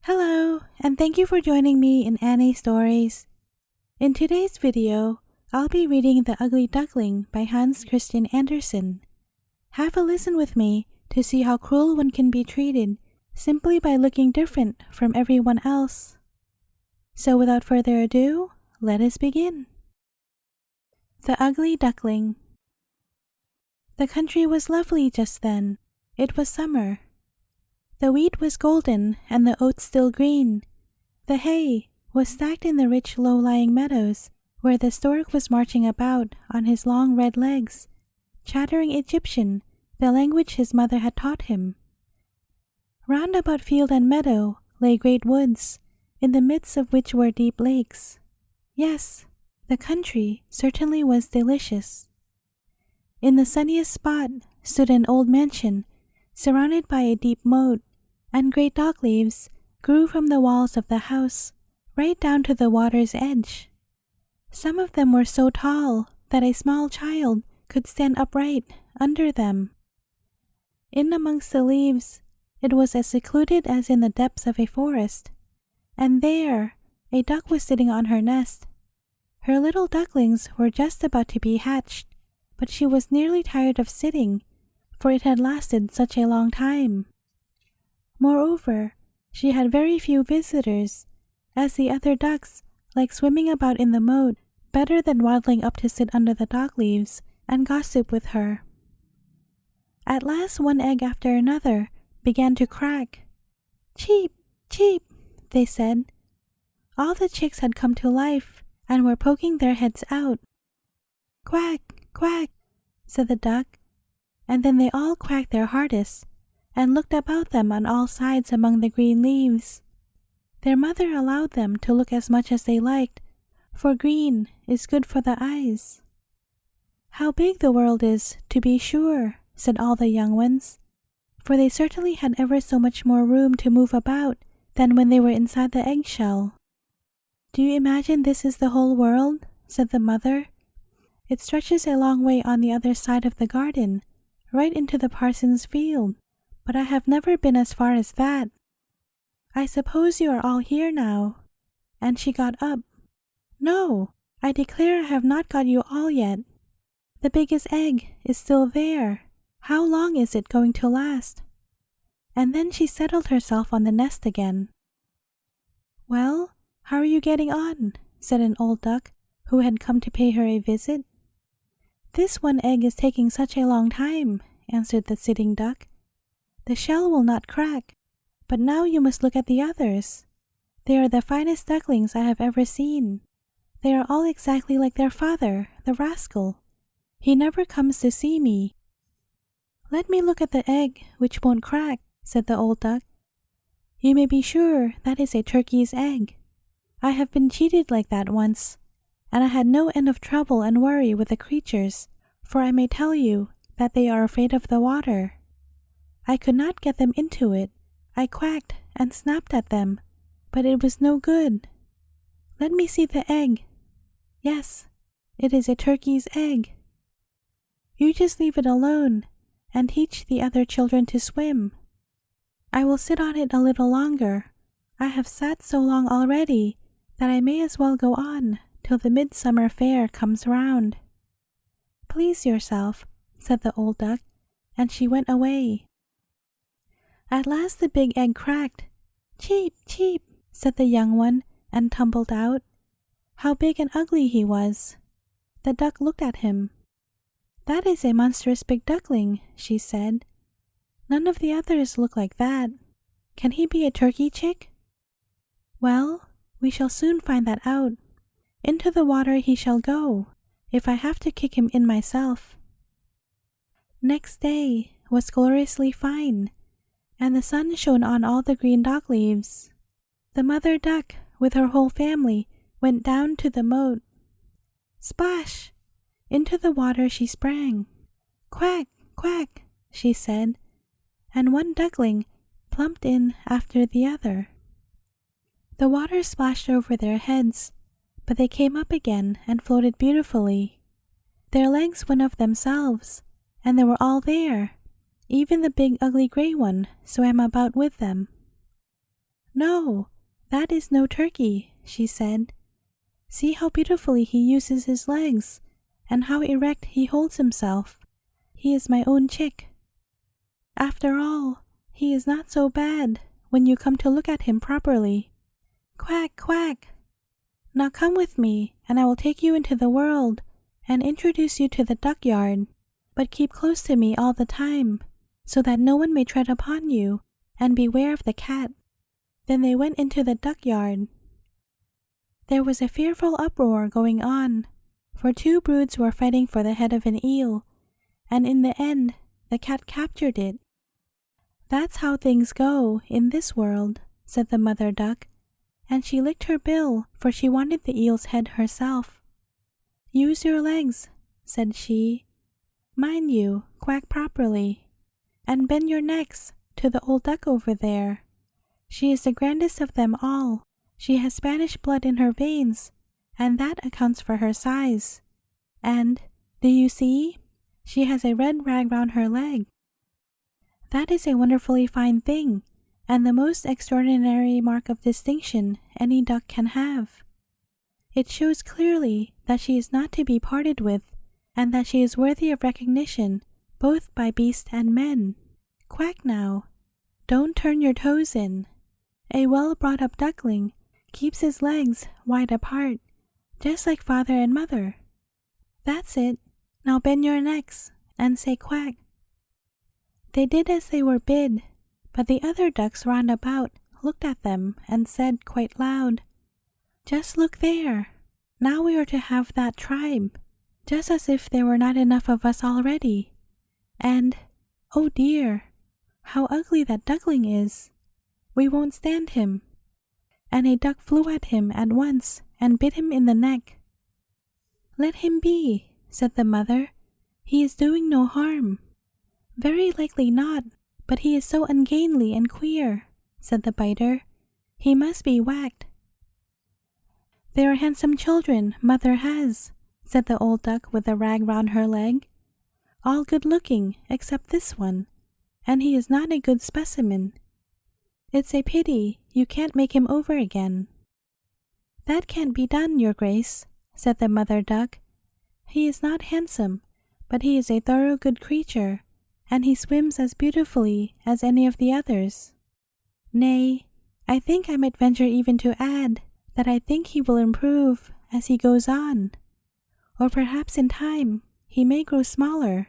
Hello, and thank you for joining me in Annie Stories. In today's video, I'll be reading The Ugly Duckling by Hans Christian Andersen. Have a listen with me to see how cruel one can be treated simply by looking different from everyone else. So without further ado, let us begin. The Ugly Duckling. The country was lovely just then. It was summer. The wheat was golden and the oats still green. The hay was stacked in the rich low-lying meadows where the stork was marching about on his long red legs, chattering Egyptian, the language his mother had taught him. Round about field and meadow lay great woods, in the midst of which were deep lakes. Yes, the country certainly was delicious. In the sunniest spot stood an old mansion, surrounded by a deep moat, and great dock leaves grew from the walls of the house right down to the water's edge. Some of them were so tall that a small child could stand upright under them. In amongst the leaves, it was as secluded as in the depths of a forest, and there a duck was sitting on her nest. Her little ducklings were just about to be hatched, but she was nearly tired of sitting, for it had lasted such a long time. Moreover, she had very few visitors, as the other ducks liked swimming about in the moat better than waddling up to sit under the dock leaves and gossip with her. At last one egg after another began to crack. "Cheep, cheep," they said. All the chicks had come to life and were poking their heads out. "Quack, quack," said the duck, and then they all quacked their hardest and looked about them on all sides among the green leaves. Their mother allowed them to look as much as they liked, for green is good for the eyes. "How big the world is, to be sure," said all the young ones, for they certainly had ever so much more room to move about than when they were inside the eggshell. "Do you imagine this is the whole world?" said the mother. "It stretches a long way on the other side of the garden, right into the parson's field, but I have never been as far as that. I suppose you are all here now." And she got up. "No, I declare I have not got you all yet. The biggest egg is still there. How long is it going to last?" And then she settled herself on the nest again. "Well, how are you getting on?" said an old duck who had come to pay her a visit. "This one egg is taking such a long time," answered the sitting duck. "The shell will not crack, but now you must look at the others. They are the finest ducklings I have ever seen. They are all exactly like their father, the rascal. He never comes to see me." "Let me look at the egg which won't crack," said the old duck. "You may be sure that is a turkey's egg. I have been cheated like that once, and I had no end of trouble and worry with the creatures, for I may tell you that they are afraid of the water. I could not get them into it. I quacked and snapped at them, but it was no good. Let me see the egg. Yes, it is a turkey's egg. You just leave it alone and teach the other children to swim. I will sit on it a little longer. I have sat so long already that I may as well go on till the midsummer fair comes round." "Please yourself," said the old duck, and she went away. At last the big egg cracked. "Cheep, cheep," said the young one, and tumbled out. How big and ugly he was! The duck looked at him. "That is a monstrous big duckling," she said. "None of the others look like that. Can he be a turkey chick?" "Well, we shall soon find that out. Into the water he shall go, if I have to kick him in myself." Next day was gloriously fine, and the sun shone on all the green dock leaves. The mother duck, with her whole family, went down to the moat. Splash! Into the water she sprang. "Quack, quack," she said, and one duckling plumped in after the other. The water splashed over their heads, but they came up again and floated beautifully. Their legs went of themselves, and they were all there. Even the big ugly gray one swam about with them. "No, that is no turkey," she said. "See how beautifully he uses his legs, and how erect he holds himself. He is my own chick. After all, he is not so bad when you come to look at him properly. Quack, quack! Now come with me, and I will take you into the world and introduce you to the duckyard. But keep close to me all the time, so that no one may tread upon you, and beware of the cat." Then they went into the duckyard. There was a fearful uproar going on, for two broods were fighting for the head of an eel, and in the end the cat captured it. "That's how things go in this world," said the mother duck, and she licked her bill, for she wanted the eel's head herself. "Use your legs," said she. "Mind you, quack properly, and bend your necks to the old duck over there. She is the grandest of them all. She has Spanish blood in her veins, and that accounts for her size. And, do you see? She has a red rag round her leg. That is a wonderfully fine thing, and the most extraordinary mark of distinction any duck can have. It shows clearly that she is not to be parted with, and that she is worthy of recognition both by beast and men. Quack now. Don't turn your toes in. A well-brought-up duckling keeps his legs wide apart, just like father and mother. That's it. Now bend your necks and say quack." They did as they were bid, but the other ducks round about looked at them and said quite loud, "Just look there. Now we are to have that tribe, just as if there were not enough of us already. And, oh dear, how ugly that duckling is. We won't stand him." And a duck flew at him at once and bit him in the neck. "Let him be," said the mother. "He is doing no harm." "Very likely not, but he is so ungainly and queer," said the biter. "He must be whacked." "They are handsome children mother has," said the old duck with the rag round her leg. "All good-looking except this one, and he is not a good specimen. It's a pity you can't make him over again." "That can't be done, your grace," said the mother duck. "He is not handsome, but he is a thorough good creature, and he swims as beautifully as any of the others. Nay, I think I might venture even to add that I think he will improve as he goes on, or perhaps in time he may grow smaller.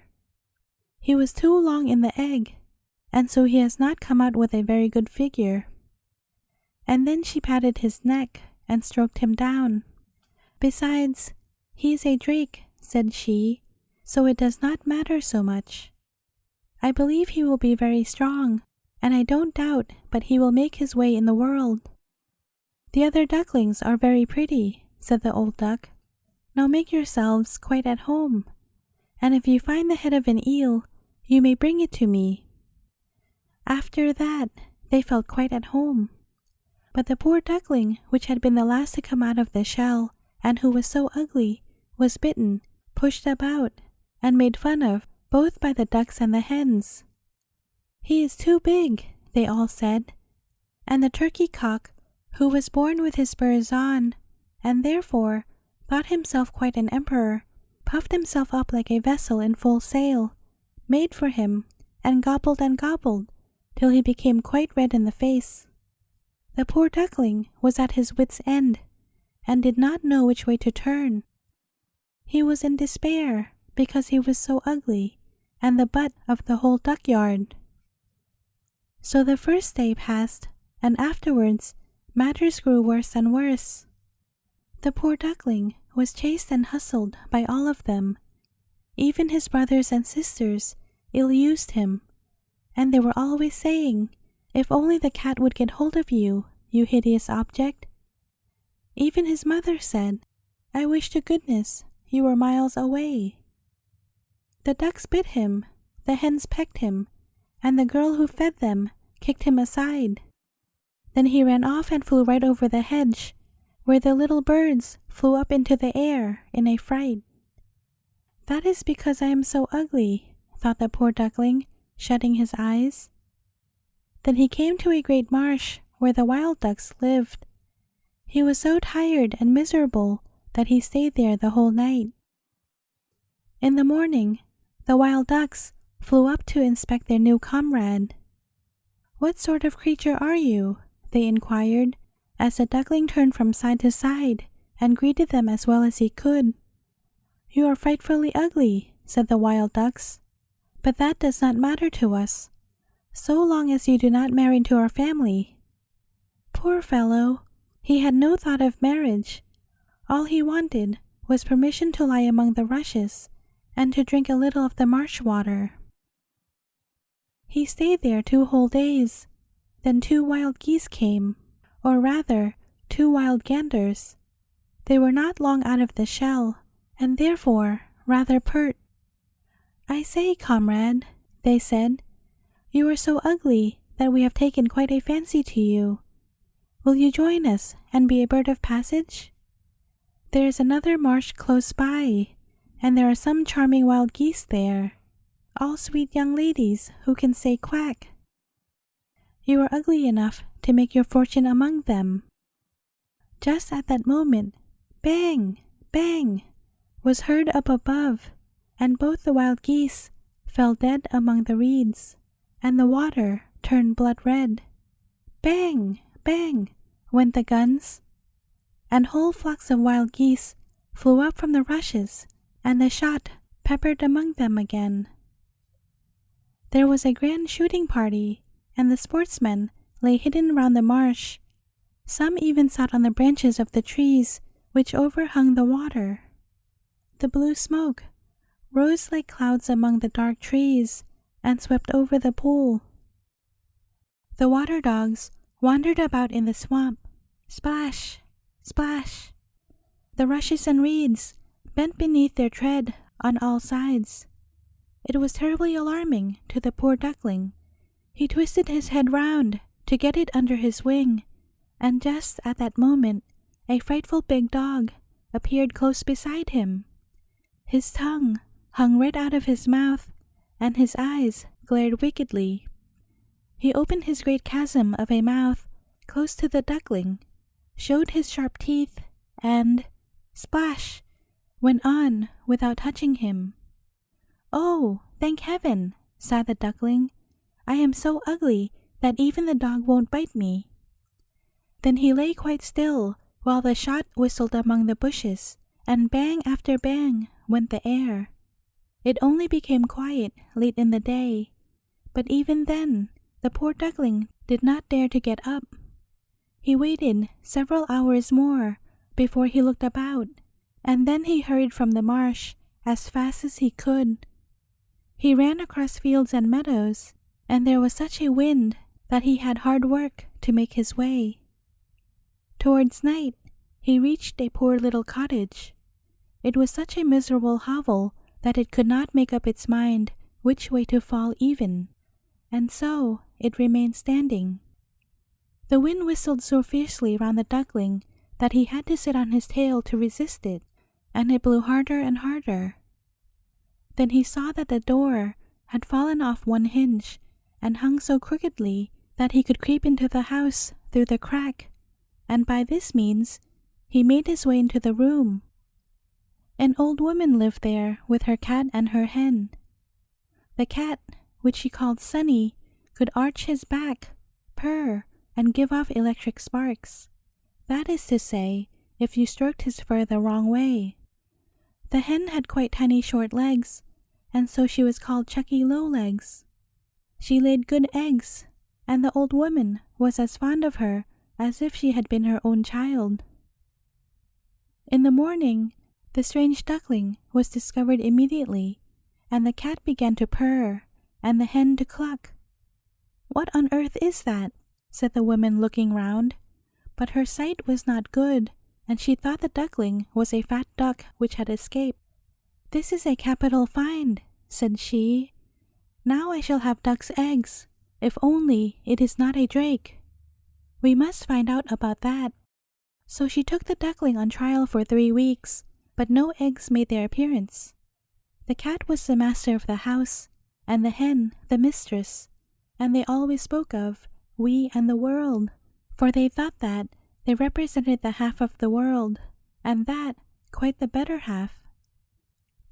He was too long in the egg, and so he has not come out with a very good figure." And then she patted his neck and stroked him down. "Besides, he is a drake," said she, "so it does not matter so much. I believe he will be very strong, and I don't doubt but he will make his way in the world." "The other ducklings are very pretty," said the old duck. "Now make yourselves quite at home, and if you find the head of an eel, you may bring it to me." After that, they felt quite at home. But the poor duckling, which had been the last to come out of the shell, and who was so ugly, was bitten, pushed about, and made fun of both by the ducks and the hens. "He is too big," they all said. And the turkey cock, who was born with his spurs on, and therefore thought himself quite an emperor, puffed himself up like a vessel in full sail, made for him, and gobbled till he became quite red in the face. The poor duckling was at his wits' end, and did not know which way to turn. He was in despair because he was so ugly, and the butt of the whole duckyard. So the first day passed, and afterwards matters grew worse and worse. The poor duckling was chased and hustled by all of them. Even his brothers and sisters ill-used him, and they were always saying, "If only the cat would get hold of you, you hideous object." Even his mother said, "I wish to goodness you were miles away." The ducks bit him, the hens pecked him, and the girl who fed them kicked him aside. Then he ran off and flew right over the hedge, where the little birds flew up into the air in a fright. "That is because I am so ugly," thought the poor duckling, shutting his eyes. Then he came to a great marsh where the wild ducks lived. He was so tired and miserable that he stayed there the whole night. In the morning, the wild ducks flew up to inspect their new comrade. "What sort of creature are you?" they inquired, as the duckling turned from side to side and greeted them as well as he could. "You are frightfully ugly," said the wild ducks, "but that does not matter to us, so long as you do not marry into our family." Poor fellow, he had no thought of marriage. All he wanted was permission to lie among the rushes and to drink a little of the marsh water. He stayed there 2 whole days. Then 2 wild geese came, or rather 2 wild ganders. They were not long out of the shell, and therefore rather pert. "I say, comrade," they said, "you are so ugly that we have taken quite a fancy to you. Will you join us and be a bird of passage? There is another marsh close by, and there are some charming wild geese there, all sweet young ladies who can say quack. You are ugly enough to make your fortune among them." Just at that moment, bang, bang, was heard up above, and both the wild geese fell dead among the reeds, and the water turned blood red. Bang, bang, went the guns, and whole flocks of wild geese flew up from the rushes, and the shot peppered among them again. There was a grand shooting party, and the sportsmen lay hidden round the marsh. Some even sat on the branches of the trees which overhung the water. The blue smoke rose like clouds among the dark trees and swept over the pool. The water dogs wandered about in the swamp. Splash, splash. The rushes and reeds bent beneath their tread on all sides. It was terribly alarming to the poor duckling. He twisted his head round to get it under his wing, and just at that moment a frightful big dog appeared close beside him. His tongue hung right out of his mouth, and his eyes glared wickedly. He opened his great chasm of a mouth close to the duckling, showed his sharp teeth, and, splash, went on without touching him. "Oh, thank heaven," sighed the duckling. "I am so ugly that even the dog won't bite me." Then he lay quite still while the shot whistled among the bushes, and bang after bang went the air. It only became quiet late in the day, but even then the poor duckling did not dare to get up. He waited several hours more before he looked about, and then he hurried from the marsh as fast as he could. He ran across fields and meadows, and there was such a wind that he had hard work to make his way. Towards night, he reached a poor little cottage. It was such a miserable hovel that it could not make up its mind which way to fall even, and so it remained standing. The wind whistled so fiercely round the duckling that he had to sit on his tail to resist it, and it blew harder and harder. Then he saw that the door had fallen off one hinge and hung so crookedly that he could creep into the house through the crack, and by this means he made his way into the room. An old woman lived there with her cat and her hen. The cat, which she called Sunny, could arch his back, purr, and give off electric sparks. That is to say, if you stroked his fur the wrong way. The hen had quite tiny short legs, and so she was called Chucky Lowlegs. She laid good eggs, and the old woman was as fond of her as if she had been her own child. In the morning, the strange duckling was discovered immediately, and the cat began to purr, and the hen to cluck. "What on earth is that?" said the woman, looking round. But her sight was not good, and she thought the duckling was a fat duck which had escaped. "This is a capital find," said she. "Now I shall have duck's eggs, if only it is not a drake. We must find out about that." So she took the duckling on trial for 3 weeks, but no eggs made their appearance. The cat was the master of the house, and the hen the mistress, and they always spoke of "we and the world," for they thought that they represented the half of the world, and that quite the better half.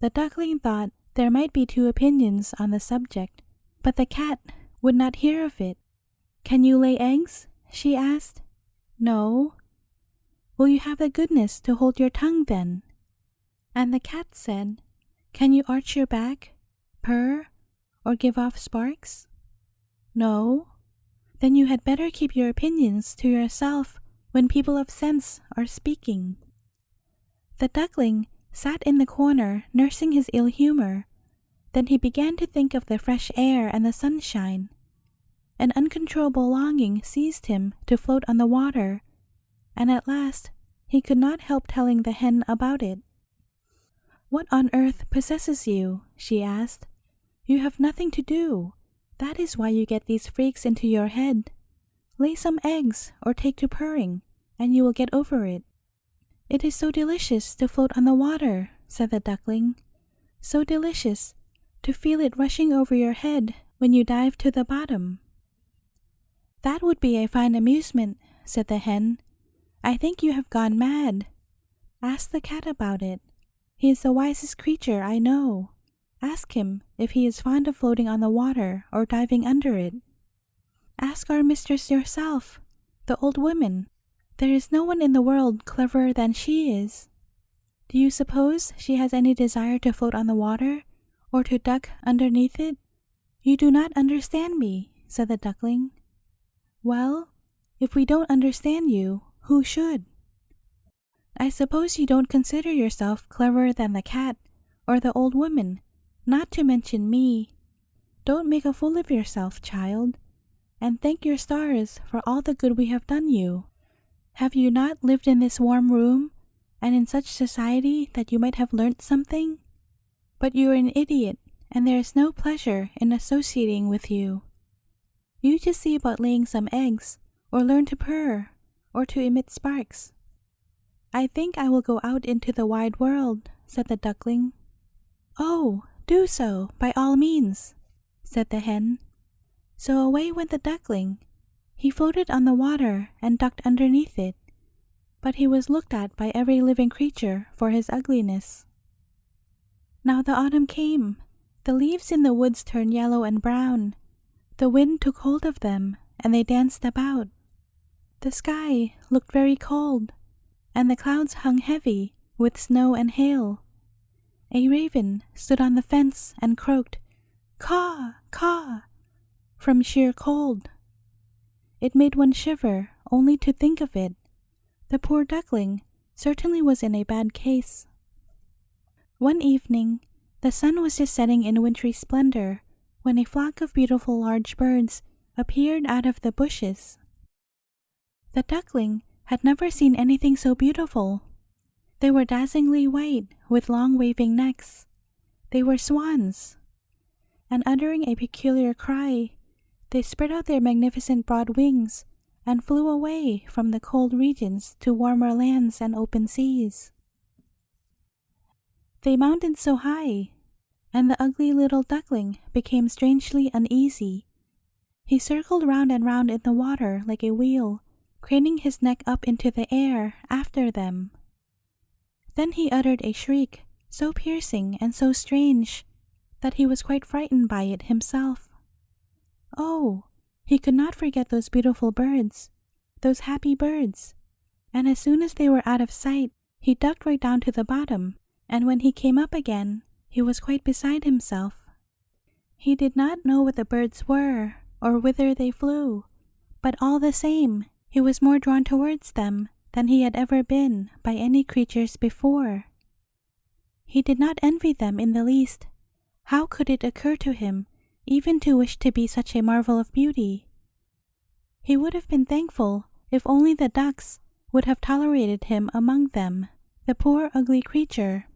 The duckling thought there might be two opinions on the subject, but the cat would not hear of it. "Can you lay eggs?" she asked. "No." "Will you have the goodness to hold your tongue then?" And the cat said, "Can you arch your back, purr, or give off sparks?" "No." "Then you had better keep your opinions to yourself when people of sense are speaking." The duckling sat in the corner nursing his ill humor. Then he began to think of the fresh air and the sunshine. An uncontrollable longing seized him to float on the water, and at last he could not help telling the hen about it. "What on earth possesses you?" she asked. "You have nothing to do. That is why you get these freaks into your head. Lay some eggs or take to purring, and you will get over it." "It is so delicious to float on the water," said the duckling. "So delicious to feel it rushing over your head when you dive to the bottom." "That would be a fine amusement," said the hen. "I think you have gone mad. Ask the cat about it. He is the wisest creature I know. Ask him if he is fond of floating on the water or diving under it. Ask our mistress yourself, the old woman. There is no one in the world cleverer than she is. Do you suppose she has any desire to float on the water, or to duck underneath it?" "You do not understand me," said the duckling. "Well, if we don't understand you, who should? I suppose you don't consider yourself cleverer than the cat, or the old woman, not to mention me. Don't make a fool of yourself, child, and thank your stars for all the good we have done you. Have you not lived in this warm room, and in such society that you might have learnt something? But you are an idiot, and there is no pleasure in associating with you. You just see about laying some eggs, or learn to purr, or to emit sparks." "I think I will go out into the wide world," said the duckling. "Oh, do so, by all means," said the hen. So away went the duckling. He floated on the water and ducked underneath it, but he was looked at by every living creature for his ugliness. Now the autumn came. The leaves in the woods turned yellow and brown. The wind took hold of them, and they danced about. The sky looked very cold, and the clouds hung heavy with snow and hail. A raven stood on the fence and croaked, "Caw, caw," from sheer cold. It made one shiver only to think of it. The poor duckling certainly was in a bad case. One evening, the sun was just setting in wintry splendor when a flock of beautiful large birds appeared out of the bushes. The duckling had never seen anything so beautiful. They were dazzlingly white with long waving necks. They were swans, and uttering a peculiar cry, they spread out their magnificent broad wings and flew away from the cold regions to warmer lands and open seas. They mounted so high, and the ugly little duckling became strangely uneasy. He circled round and round in the water like a wheel, craning his neck up into the air after them. Then he uttered a shriek so piercing and so strange that he was quite frightened by it himself. Oh, he could not forget those beautiful birds, those happy birds, and as soon as they were out of sight, he ducked right down to the bottom, and when he came up again, he was quite beside himself. He did not know what the birds were, or whither they flew, but all the same, he was more drawn towards them than he had ever been by any creatures before. He did not envy them in the least. How could it occur to him even to wish to be such a marvel of beauty? He would have been thankful if only the ducks would have tolerated him among them, the poor ugly creature.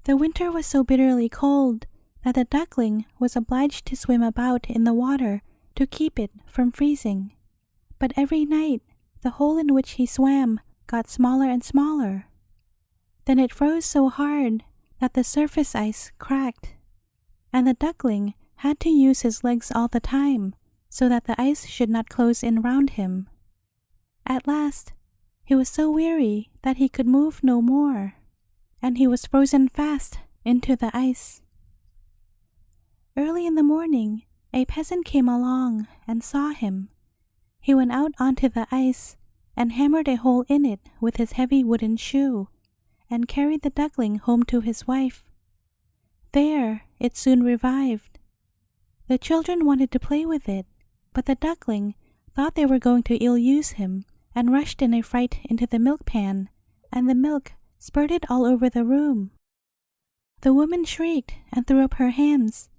The winter was so bitterly cold that the duckling was obliged to swim about in the water to keep it from freezing. But every night the hole in which he swam got smaller and smaller. Then it froze so hard that the surface ice cracked, and the duckling had to use his legs all the time so that the ice should not close in round him. At last, he was so weary that he could move no more, and he was frozen fast into the ice. Early in the morning, a peasant came along and saw him. He went out onto the ice and hammered a hole in it with his heavy wooden shoe, and carried the duckling home to his wife. There, it soon revived. The children wanted to play with it, but the duckling thought they were going to ill-use him and rushed in a fright into the milk pan, and the milk spurted all over the room. The woman shrieked and threw up her hands.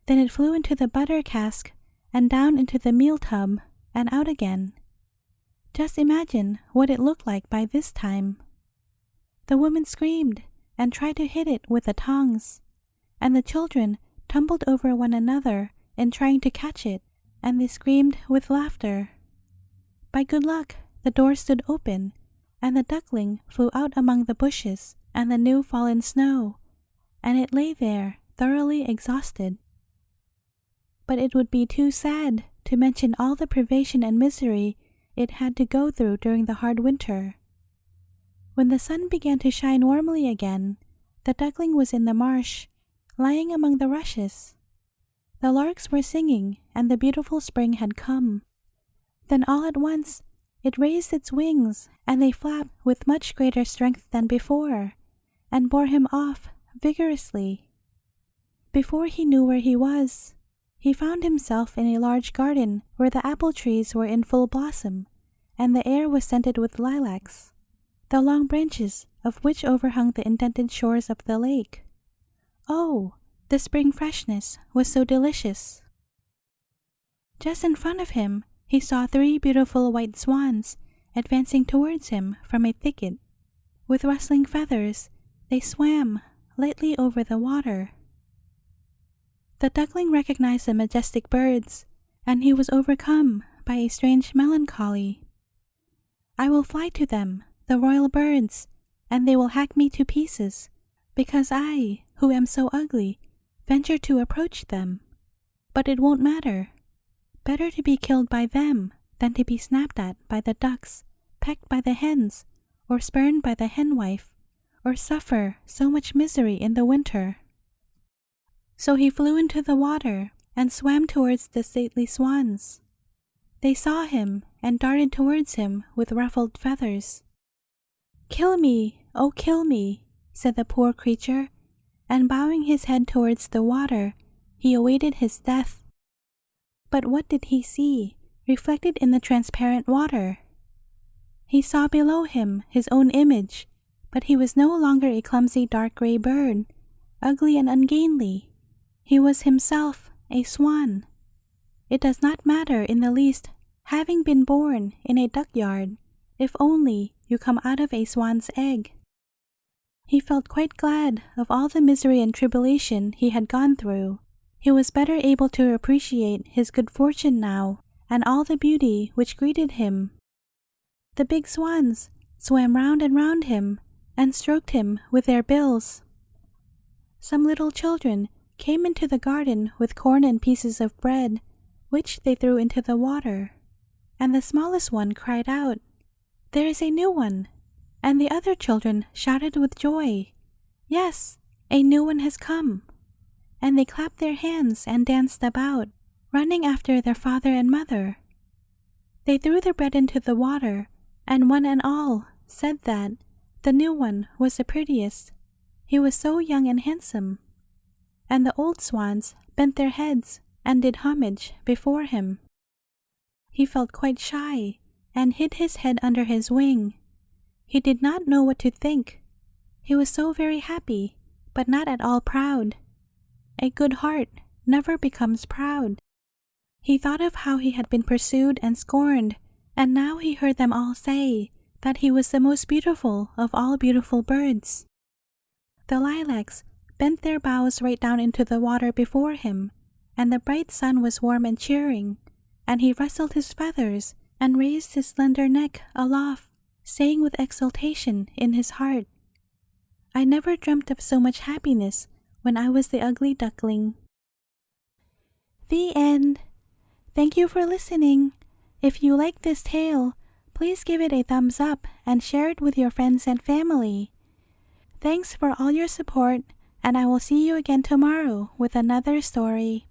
Then it flew into the butter cask and down into the meal tub and out again. Just imagine what it looked like by this time. The woman screamed and tried to hit it with the tongs, and the children tumbled over one another in trying to catch it, and they screamed with laughter. By good luck, the door stood open, and the duckling flew out among the bushes and the new fallen snow, and it lay there thoroughly exhausted. But it would be too sad to mention all the privation and misery it had to go through during the hard winter. When the sun began to shine warmly again, the duckling was in the marsh, lying among the rushes. The larks were singing, and the beautiful spring had come. Then all at once it raised its wings, and they flapped with much greater strength than before, and bore him off vigorously. Before he knew where he was, he found himself in a large garden where the apple trees were in full blossom, and the air was scented with lilacs, the long branches of which overhung the indented shores of the lake. Oh, the spring freshness was so delicious! Just in front of him, he saw 3 beautiful white swans advancing towards him from a thicket. With rustling feathers, they swam lightly over the water. The duckling recognized the majestic birds, and he was overcome by a strange melancholy. I will fly to them, the royal birds, and they will hack me to pieces, because I, who am so ugly, venture to approach them. But it won't matter. Better to be killed by them than to be snapped at by the ducks, pecked by the hens, or spurned by the henwife, or suffer so much misery in the winter. So he flew into the water and swam towards the stately swans. They saw him and darted towards him with ruffled feathers. "Kill me, oh kill me," said the poor creature, and bowing his head towards the water, he awaited his death. But what did he see, reflected in the transparent water? He saw below him his own image, but he was no longer a clumsy dark gray bird, ugly and ungainly. He was himself a swan. It does not matter in the least having been born in a duckyard, if only you come out of a swan's egg. He felt quite glad of all the misery and tribulation he had gone through. He was better able to appreciate his good fortune now, and all the beauty which greeted him. The big swans swam round and round him, and stroked him with their bills. Some little children came into the garden with corn and pieces of bread, which they threw into the water, and the smallest one cried out, "There is a new one!" And the other children shouted with joy, "Yes, a new one has come!" And they clapped their hands and danced about, running after their father and mother. They threw the bread into the water, and one and all said that the new one was the prettiest. He was so young and handsome. And the old swans bent their heads and did homage before him. He felt quite shy and hid his head under his wing. He did not know what to think. He was so very happy, but not at all proud. A good heart never becomes proud. He thought of how he had been pursued and scorned, and now he heard them all say that he was the most beautiful of all beautiful birds. The lilacs bent their boughs right down into the water before him, and the bright sun was warm and cheering, and he rustled his feathers and raised his slender neck aloft, saying with exultation in his heart, "I never dreamt of so much happiness when I was the ugly duckling." The end. Thank you for listening. If you like this tale, please give it a thumbs up and share it with your friends and family. Thanks for all your support, and I will see you again tomorrow with another story.